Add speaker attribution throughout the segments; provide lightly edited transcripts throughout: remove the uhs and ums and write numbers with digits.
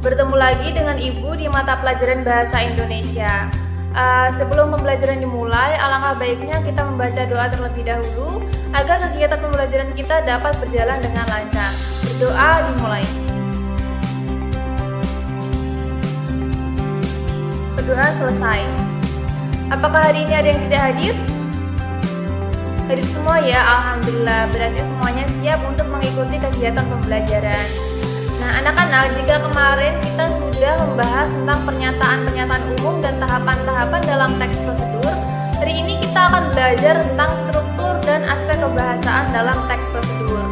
Speaker 1: Bertemu lagi dengan Ibu di mata pelajaran Bahasa Indonesia. Sebelum pembelajaran dimulai, alangkah baiknya kita membaca doa terlebih dahulu agar kegiatan pembelajaran kita dapat berjalan dengan lancar. Berdoa dimulai. Berdoa selesai. Apakah hari ini ada yang tidak hadir? Hadir semua ya, alhamdulillah. Berarti semuanya siap untuk mengikuti kegiatan pembelajaran. Nah, anak-anak, jika kemarin kita sudah membahas tentang pernyataan-pernyataan umum dan tahapan-tahapan dalam teks prosedur, hari ini kita akan belajar tentang struktur dan aspek kebahasaan dalam teks prosedur.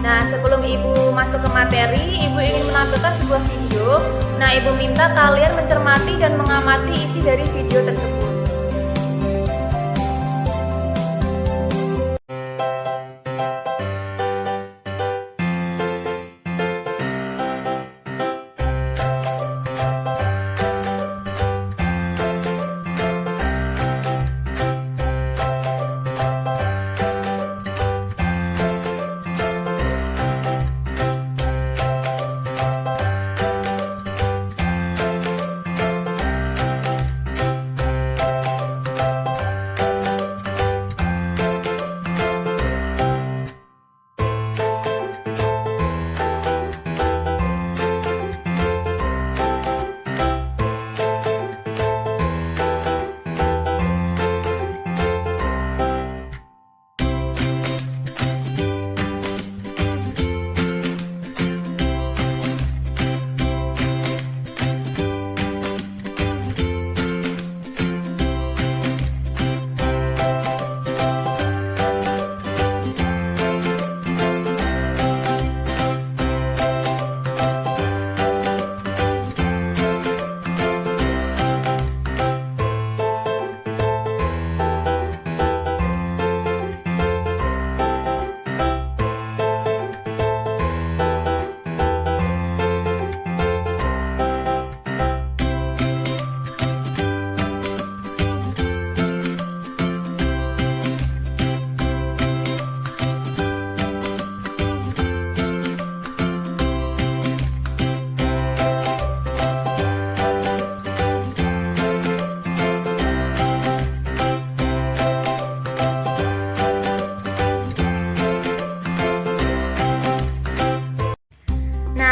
Speaker 1: Nah, sebelum Ibu masuk ke materi, Ibu ingin menampilkan sebuah video. Nah, Ibu minta kalian mencermati dan mengamati isi dari video tersebut.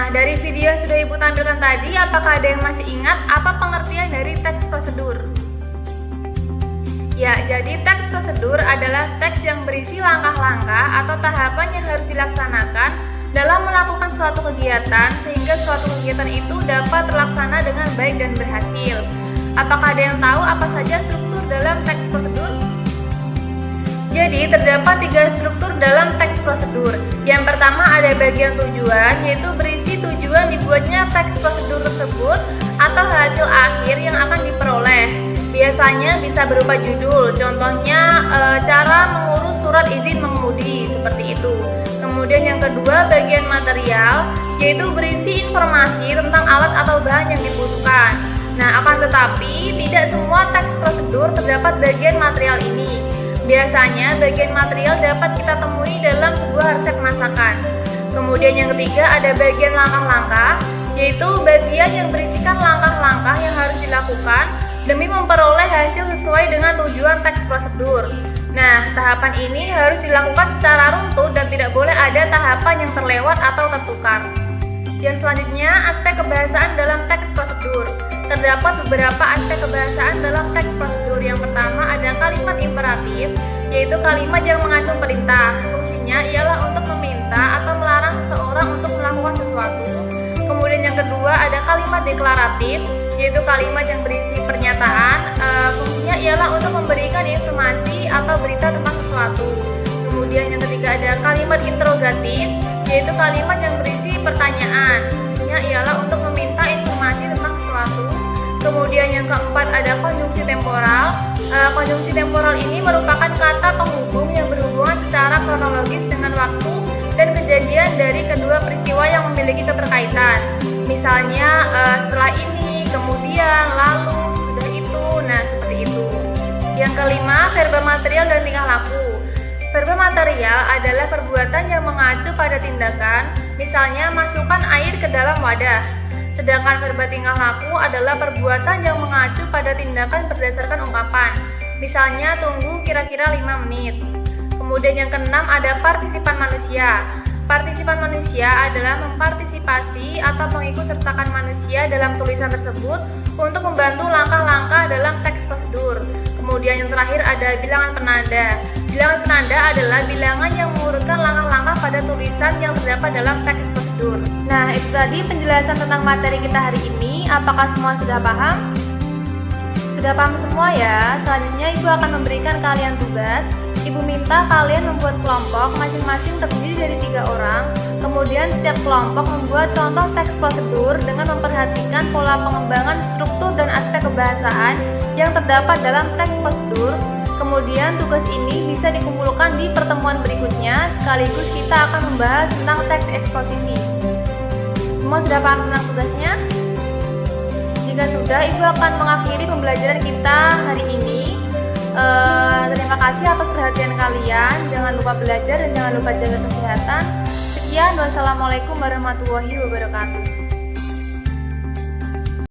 Speaker 1: Dari video yang sudah Ibu tampilkan tadi, apakah ada yang masih ingat apa pengertian dari teks prosedur? Ya, jadi teks prosedur adalah teks yang berisi langkah-langkah atau tahapan yang harus dilaksanakan dalam melakukan suatu kegiatan sehingga suatu kegiatan itu dapat terlaksana dengan baik dan berhasil. Apakah ada yang tahu apa saja struktur dalam teks prosedur? Jadi, terdapat 3 struktur dalam teks prosedur. Yang pertama ada bagian tujuan, yaitu berisi tujuan dibuatnya teks prosedur tersebut atau hasil akhir yang akan diperoleh. Biasanya bisa berupa judul, contohnya cara mengurus surat izin mengemudi, seperti itu. Kemudian yang kedua bagian material, yaitu berisi informasi tentang alat atau bahan yang dibutuhkan. Nah, akan tetapi tidak semua teks prosedur terdapat bagian material ini. Biasanya bagian material dapat kita temui dalam sebuah resep masakan. Kemudian yang ketiga ada bagian langkah-langkah, yaitu bagian yang berisikan langkah-langkah yang harus dilakukan demi memperoleh hasil sesuai dengan tujuan teks prosedur. Nah, tahapan ini harus dilakukan secara runtut dan tidak boleh ada tahapan yang terlewat atau tertukar. Yang selanjutnya, aspek kebahasaan dalam teks prosedur. Terdapat beberapa aspek kebahasaan dalam teks prosedur. Yang pertama ada kalimat imperatif, yaitu kalimat yang mengandung perintah. Fungsinya ialah untuk meminta atau melarang seseorang untuk melakukan sesuatu. Kemudian yang kedua ada kalimat deklaratif, yaitu kalimat yang berisi pernyataan. Fungsinya ialah untuk memberikan informasi atau berita tentang sesuatu. Kemudian yang ketiga ada kalimat interrogatif, yaitu kalimat yang berisi pertanyaan. Fungsinya ialah untuk meminta informasi tentang sesuatu. Kemudian yang keempat ada konjungsi temporal. Konjungsi temporal ini merupakan kata penghubung yang berhubungan secara kronologis dengan waktu dan kejadian dari kedua peristiwa yang memiliki keterkaitan. Misalnya setelah ini, kemudian, lalu, sudah itu, nah seperti itu. Yang kelima, verba material dan tingkah laku. Verba material adalah perbuatan yang mengacu pada tindakan, misalnya masukkan air ke dalam wadah. Sedangkan verba tingkah laku adalah perbuatan yang mengacu pada tindakan berdasarkan ungkapan. Misalnya, tunggu kira-kira 5 menit. Kemudian yang keenam ada partisipan manusia. Partisipan manusia adalah mempartisipasi atau mengikut sertakan manusia dalam tulisan tersebut untuk membantu langkah-langkah dalam teks prosedur. Kemudian yang terakhir ada bilangan penanda. Bilangan penanda adalah bilangan yang mengurutkan langkah-langkah pada tulisan yang terdapat dalam teks prosedur. Nah, itu tadi penjelasan tentang materi kita hari ini. Apakah semua sudah paham? Sudah paham semua ya? Selanjutnya Ibu akan memberikan kalian tugas. Ibu minta kalian membuat kelompok masing-masing terdiri dari 3 orang. Kemudian setiap kelompok membuat contoh teks prosedur dengan memperhatikan pola pengembangan struktur dan aspek kebahasaan yang terdapat dalam teks prosedur. Kemudian tugas ini bisa dikumpulkan di pertemuan berikutnya, sekaligus kita akan membahas tentang teks eksposisi. Semua sudah paham tentang tugasnya? Jika sudah, Ibu akan mengakhiri pembelajaran kita hari ini. Terima kasih atas perhatian kalian. Jangan lupa belajar dan jangan lupa jaga kesehatan. Sekian, wassalamualaikum warahmatullahi wabarakatuh.